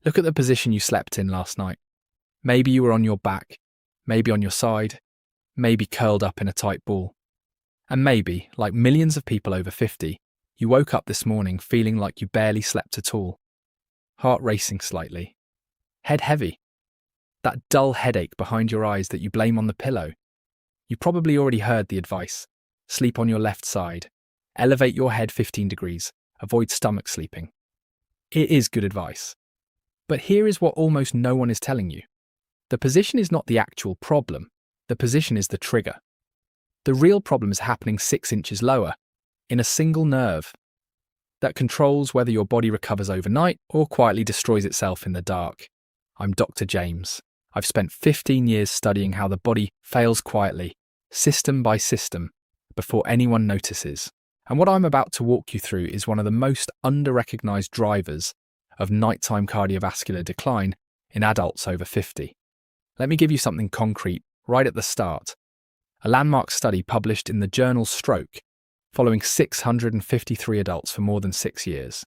Look at the position you slept in last night. Maybe you were on your back, maybe on your side, maybe curled up in a tight ball. And maybe, like millions of people over 50, you woke up this morning feeling like you barely slept at all. Heart racing slightly. Head heavy. That dull headache behind your eyes that you blame on the pillow. You probably already heard the advice. Sleep on your left side. Elevate your head 15 degrees. Avoid stomach sleeping. It is good advice. But here is what almost no one is telling you. The position is not the actual problem. The position is the trigger. The real problem is happening 6 inches lower, in a single nerve, that controls whether your body recovers overnight or quietly destroys itself in the dark. I'm Dr. James. I've spent 15 years studying how the body fails quietly, system by system, before anyone notices. And what I'm about to walk you through is one of the most under-recognized drivers of nighttime cardiovascular decline in adults over 50. Let me give you something concrete right at the start. A landmark study published in the journal Stroke, following 653 adults for more than 6 years,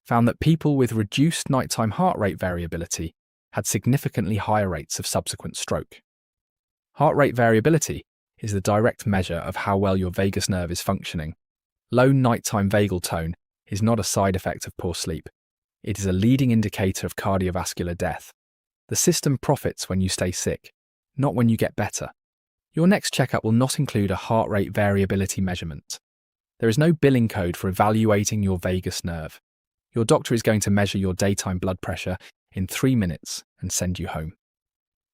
found that people with reduced nighttime heart rate variability had significantly higher rates of subsequent stroke. Heart rate variability is the direct measure of how well your vagus nerve is functioning. Low nighttime vagal tone is not a side effect of poor sleep. It is a leading indicator of cardiovascular death. The system profits when you stay sick, not when you get better. Your next checkup will not include a heart rate variability measurement. There is no billing code for evaluating your vagus nerve. Your doctor is going to measure your daytime blood pressure in 3 minutes and send you home.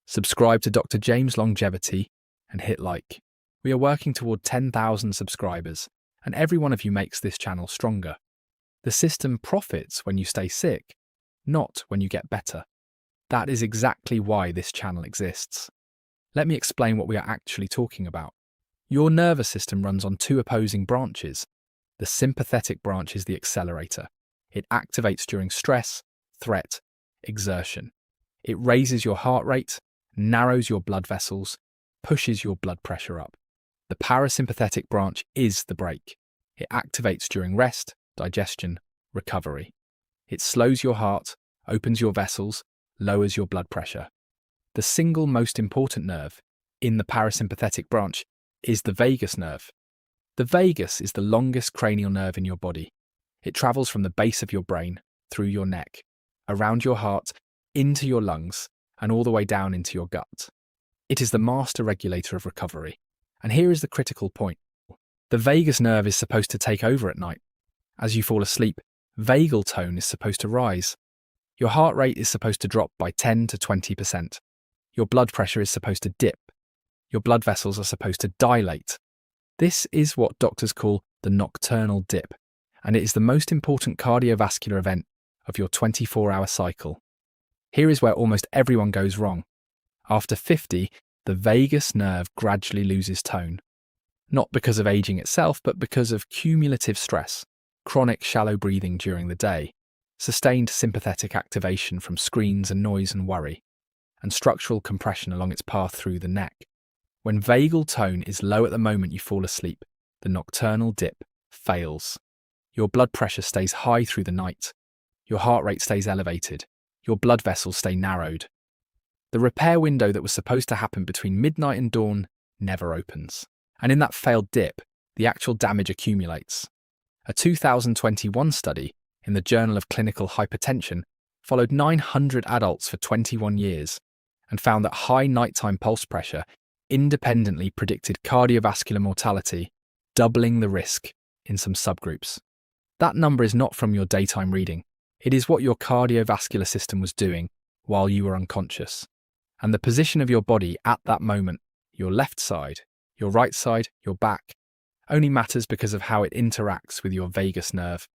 Subscribe to Dr. James Longevity and hit like. We are working toward 10,000 subscribers, and every one of you makes this channel stronger. The system profits when you stay sick, not when you get better. That is exactly why this channel exists. Let me explain what we are actually talking about. Your nervous system runs on 2 opposing branches. The sympathetic branch is the accelerator. It activates during stress, threat, exertion. It raises your heart rate, narrows your blood vessels, pushes your blood pressure up. The parasympathetic branch is the brake. It activates during rest, digestion, recovery. It slows your heart, opens your vessels, lowers your blood pressure. The single most important nerve in the parasympathetic branch is the vagus nerve. The vagus is the longest cranial nerve in your body. It travels from the base of your brain, through your neck, around your heart, into your lungs, and all the way down into your gut. It is the master regulator of recovery. And here is the critical point. The vagus nerve is supposed to take over at night. As you fall asleep, vagal tone is supposed to rise. Your heart rate is supposed to drop by 10 to 20%. Your blood pressure is supposed to dip. Your blood vessels are supposed to dilate. This is what doctors call the nocturnal dip, and it is the most important cardiovascular event of your 24-hour cycle. Here is where almost everyone goes wrong. After 50, the vagus nerve gradually loses tone. Not because of aging itself, but because of cumulative stress, chronic shallow breathing during the day, sustained sympathetic activation from screens and noise and worry, and structural compression along its path through the neck. When vagal tone is low at the moment you fall asleep, the nocturnal dip fails. Your blood pressure stays high through the night. Your heart rate stays elevated. Your blood vessels stay narrowed. The repair window that was supposed to happen between midnight and dawn never opens. And in that failed dip, the actual damage accumulates. A 2021 study in the Journal of Clinical Hypertension followed 900 adults for 21 years and found that high nighttime pulse pressure independently predicted cardiovascular mortality, doubling the risk in some subgroups. That number is not from your daytime reading. It is what your cardiovascular system was doing while you were unconscious. And the position of your body at that moment, your left side, your right side, your back, only matters because of how it interacts with your vagus nerve.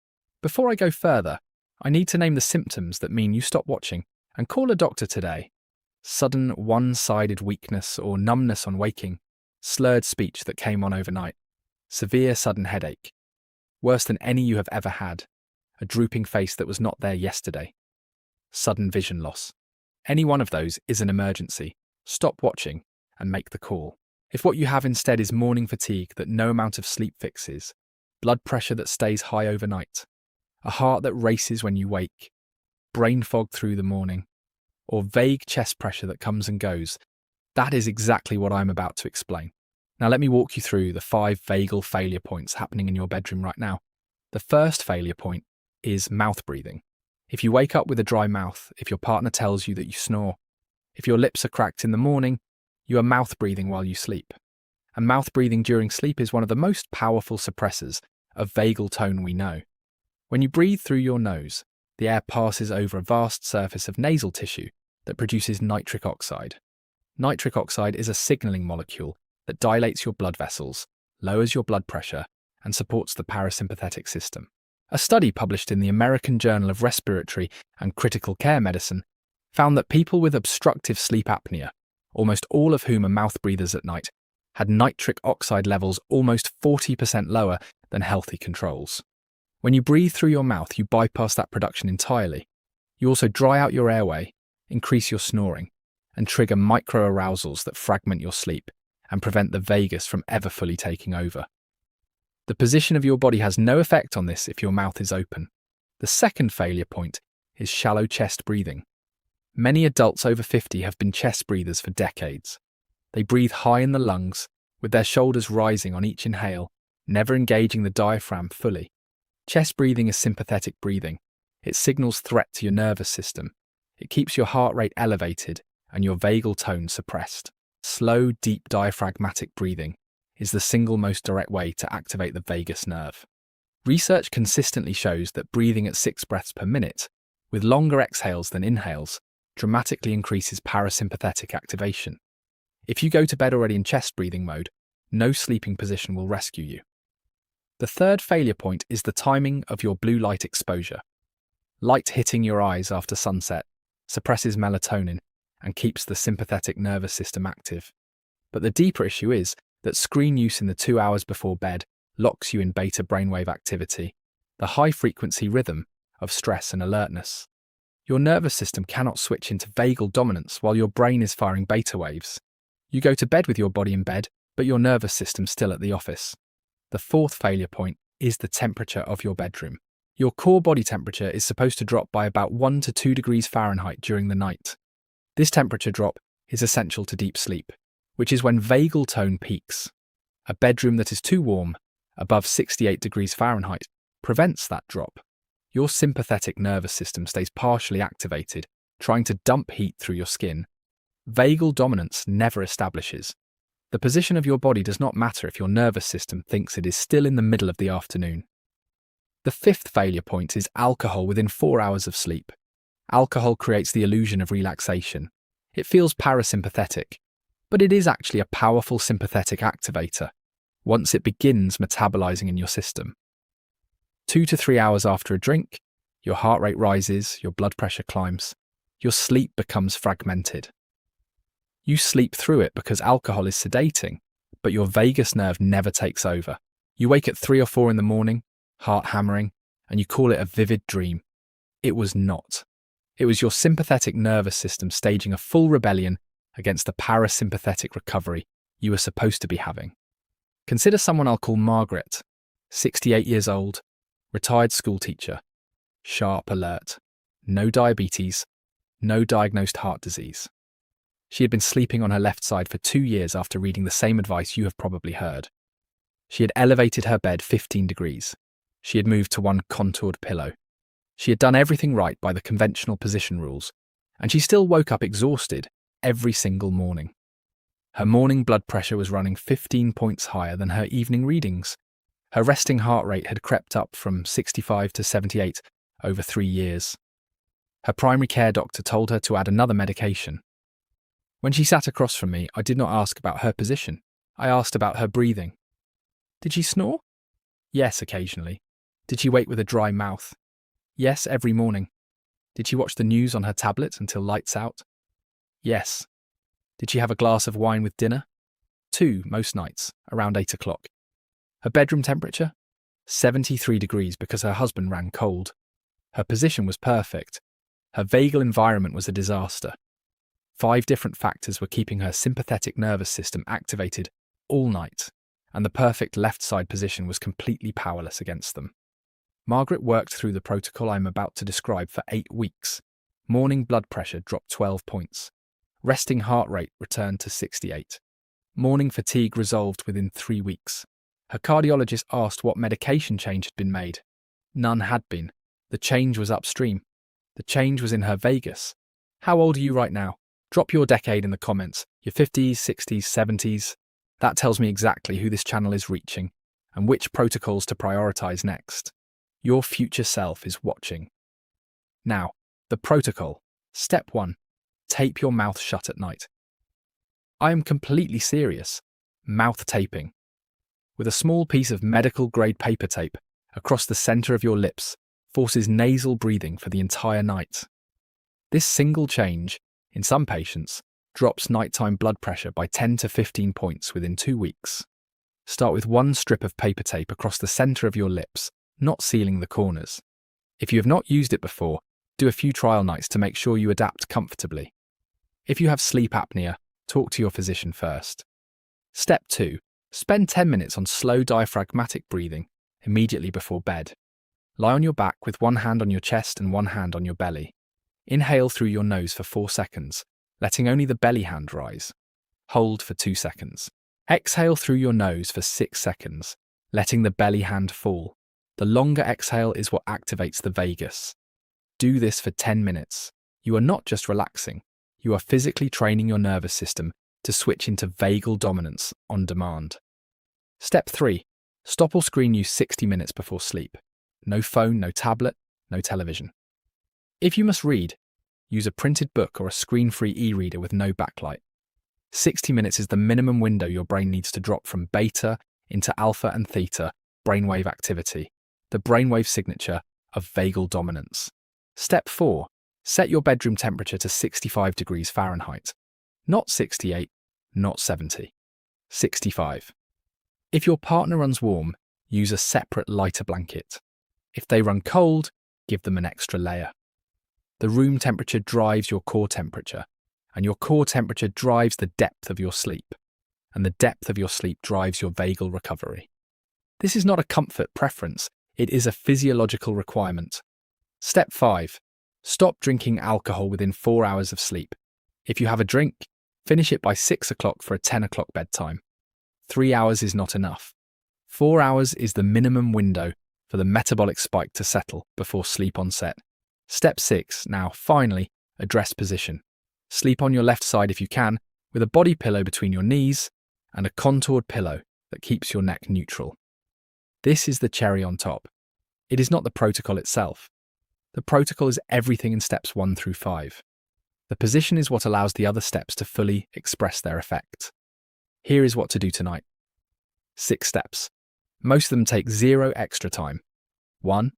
Before I go further, I need to name the symptoms that mean you stop watching and call a doctor today. Sudden one-sided weakness or numbness on waking, slurred speech that came on overnight, severe sudden headache, worse than any you have ever had, a drooping face that was not there yesterday, sudden vision loss. Any one of those is an emergency. Stop watching and make the call. If what you have instead is morning fatigue that no amount of sleep fixes, blood pressure that stays high overnight, a heart that races when you wake, brain fog through the morning, or vague chest pressure that comes and goes, that is exactly what I'm about to explain. Now let me walk you through the 5 vagal failure points happening in your bedroom right now. The first failure point is mouth breathing. If you wake up with a dry mouth, if your partner tells you that you snore, if your lips are cracked in the morning, you are mouth breathing while you sleep. And mouth breathing during sleep is one of the most powerful suppressors of vagal tone we know. When you breathe through your nose, the air passes over a vast surface of nasal tissue that produces nitric oxide. Nitric oxide is a signaling molecule that dilates your blood vessels, lowers your blood pressure, and supports the parasympathetic system. A study published in the American Journal of Respiratory and Critical Care Medicine found that people with obstructive sleep apnea, almost all of whom are mouth breathers at night, had nitric oxide levels almost 40% lower than healthy controls. When you breathe through your mouth, you bypass that production entirely. You also dry out your airway, increase your snoring, and trigger micro-arousals that fragment your sleep and prevent the vagus from ever fully taking over. The position of your body has no effect on this if your mouth is open. The second failure point is shallow chest breathing. Many adults over 50 have been chest breathers for decades. They breathe high in the lungs, with their shoulders rising on each inhale, never engaging the diaphragm fully. Chest breathing is sympathetic breathing. It signals threat to your nervous system. It keeps your heart rate elevated and your vagal tone suppressed. Slow, deep diaphragmatic breathing is the single most direct way to activate the vagus nerve. Research consistently shows that breathing at 6 breaths per minute, with longer exhales than inhales, dramatically increases parasympathetic activation. If you go to bed already in chest breathing mode, no sleeping position will rescue you. The third failure point is the timing of your blue light exposure. Light hitting your eyes after sunset suppresses melatonin and keeps the sympathetic nervous system active. But the deeper issue is that screen use in the 2 hours before bed locks you in beta brainwave activity, the high-frequency rhythm of stress and alertness. Your nervous system cannot switch into vagal dominance while your brain is firing beta waves. You go to bed with your body in bed, but your nervous system still at the office. The fourth failure point is the temperature of your bedroom. Your core body temperature is supposed to drop by about 1 to 2 degrees Fahrenheit during the night. This temperature drop is essential to deep sleep, which is when vagal tone peaks. A bedroom that is too warm, above 68 degrees Fahrenheit, prevents that drop. Your sympathetic nervous system stays partially activated, trying to dump heat through your skin. Vagal dominance never establishes. The position of your body does not matter if your nervous system thinks it is still in the middle of the afternoon. The fifth failure point is alcohol within 4 hours of sleep. Alcohol creates the illusion of relaxation. It feels parasympathetic, but it is actually a powerful sympathetic activator once it begins metabolizing in your system. 2 to 3 hours after a drink, your heart rate rises, your blood pressure climbs, your sleep becomes fragmented. You sleep through it because alcohol is sedating, but your vagus nerve never takes over. You wake at 3 or 4 in the morning, heart hammering, and you call it a vivid dream. It was not. It was your sympathetic nervous system staging a full rebellion against the parasympathetic recovery you were supposed to be having. Consider someone I'll call Margaret, 68 years old, retired schoolteacher, sharp alert, no diabetes, no diagnosed heart disease. She had been sleeping on her left side for 2 years after reading the same advice you have probably heard. She had elevated her bed 15 degrees. She had moved to one contoured pillow. She had done everything right by the conventional position rules, and she still woke up exhausted every single morning. Her morning blood pressure was running 15 points higher than her evening readings. Her resting heart rate had crept up from 65 to 78 over 3 years. Her primary care doctor told her to add another medication. When she sat across from me, I did not ask about her position. I asked about her breathing. Did she snore? Yes, occasionally. Did she wake with a dry mouth? Yes, every morning. Did she watch the news on her tablet until lights out? Yes. Did she have a glass of wine with dinner? 2, most nights, around 8 o'clock. Her bedroom temperature? 73 degrees because her husband ran cold. Her position was perfect. Her vagal environment was a disaster. 5 different factors were keeping her sympathetic nervous system activated all night, and the perfect left side position was completely powerless against them. Margaret worked through the protocol I'm about to describe for 8 weeks, Morning blood pressure dropped 12 points. Resting heart rate returned to 68. Morning fatigue resolved within 3 weeks. Her cardiologist asked what medication change had been made. None had been. The change was upstream. The change was in her vagus. How old are you right now? Drop your decade in the comments. Your 50s, 60s, 70s. That tells me exactly who this channel is reaching and which protocols to prioritize next. Your future self is watching. Now, the protocol. Step 1. Tape your mouth shut at night. I am completely serious. Mouth taping. With a small piece of medical-grade paper tape across the center of your lips forces nasal breathing for the entire night. This single change, in some patients, drops nighttime blood pressure by 10 to 15 points within 2 weeks. Start with one strip of paper tape across the center of your lips, not sealing the corners. If you have not used it before, do a few trial nights to make sure you adapt comfortably. If you have sleep apnea, talk to your physician first. Step 2. Spend 10 minutes on slow diaphragmatic breathing immediately before bed. Lie on your back with one hand on your chest and one hand on your belly. Inhale through your nose for 4 seconds, letting only the belly hand rise. Hold for 2 seconds. Exhale through your nose for 6 seconds, letting the belly hand fall. The longer exhale is what activates the vagus. Do this for 10 minutes. You are not just relaxing, you are physically training your nervous system to switch into vagal dominance on demand. Step 3. Stop all screen use 60 minutes before sleep. No phone, no tablet, no television. If you must read, use a printed book or a screen-free e-reader with no backlight. 60 minutes is the minimum window your brain needs to drop from beta into alpha and theta brainwave activity, the brainwave signature of vagal dominance. Step 4. Set your bedroom temperature to 65 degrees Fahrenheit. Not 68, not 70. 65. If your partner runs warm, use a separate lighter blanket. If they run cold, give them an extra layer. The room temperature drives your core temperature, and your core temperature drives the depth of your sleep, and the depth of your sleep drives your vagal recovery. This is not a comfort preference, it is a physiological requirement. Step 5. Stop drinking alcohol within 4 hours of sleep. If you have a drink, finish it by 6 o'clock for a 10 o'clock bedtime. 3 hours is not enough. 4 hours is the minimum window for the metabolic spike to settle before sleep onset. Step 6. Now, finally, address position. Sleep on your left side if you can, with a body pillow between your knees and a contoured pillow that keeps your neck neutral. This is the cherry on top. It is not the protocol itself. The protocol is everything in steps 1 through 5. The position is what allows the other steps to fully express their effect. Here is what to do tonight. 6 steps. Most of them take 0 extra time. 1.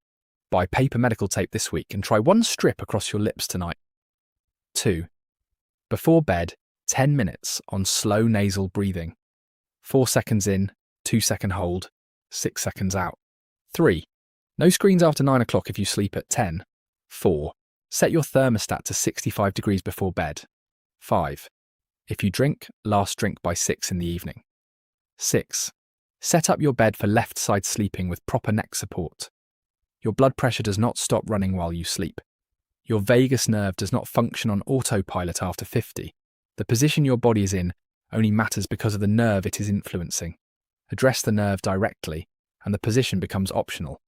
Buy paper medical tape this week and try 1 strip across your lips tonight. 2. Before bed, 10 minutes on slow nasal breathing. 4 seconds in, 2 second hold, 6 seconds out. 3. No screens after 9 o'clock if you sleep at 10. 4. Set your thermostat to 65 degrees before bed. 5. If you drink, last drink by 6 in the evening. 6. Set up your bed for left side sleeping with proper neck support. Your blood pressure does not stop running while you sleep. Your vagus nerve does not function on autopilot after 50. The position your body is in only matters because of the nerve it is influencing. Address the nerve directly, and the position becomes optional.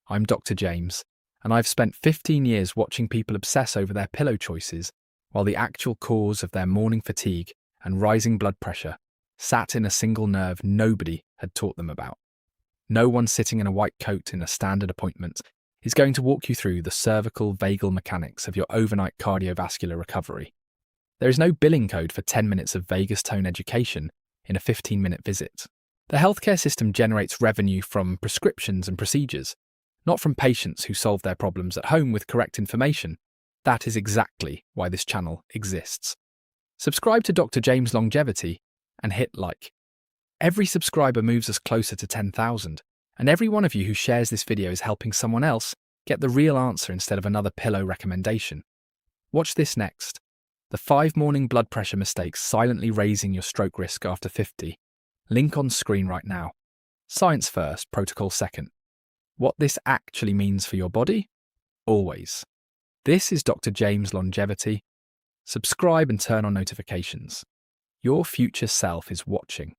I'm Dr. James, and I've spent 15 years watching people obsess over their pillow choices, while the actual cause of their morning fatigue and rising blood pressure sat in a single nerve nobody had taught them about. No one sitting in a white coat in a standard appointment is going to walk you through the cervical vagal mechanics of your overnight cardiovascular recovery. There is no billing code for 10 minutes of vagus tone education in a 15-minute visit. The healthcare system generates revenue from prescriptions and procedures, not from patients who solve their problems at home with correct information. That is exactly why this channel exists. Subscribe to Dr. James Longevity and hit like. Every subscriber moves us closer to 10,000, and every one of you who shares this video is helping someone else get the real answer instead of another pillow recommendation. Watch this next. The 5 morning blood pressure mistakes silently raising your stroke risk after 50. Link on screen right now. Science first, protocol second. What this actually means for your body? Always. This is Dr. James Longevity. Subscribe and turn on notifications. Your future self is watching.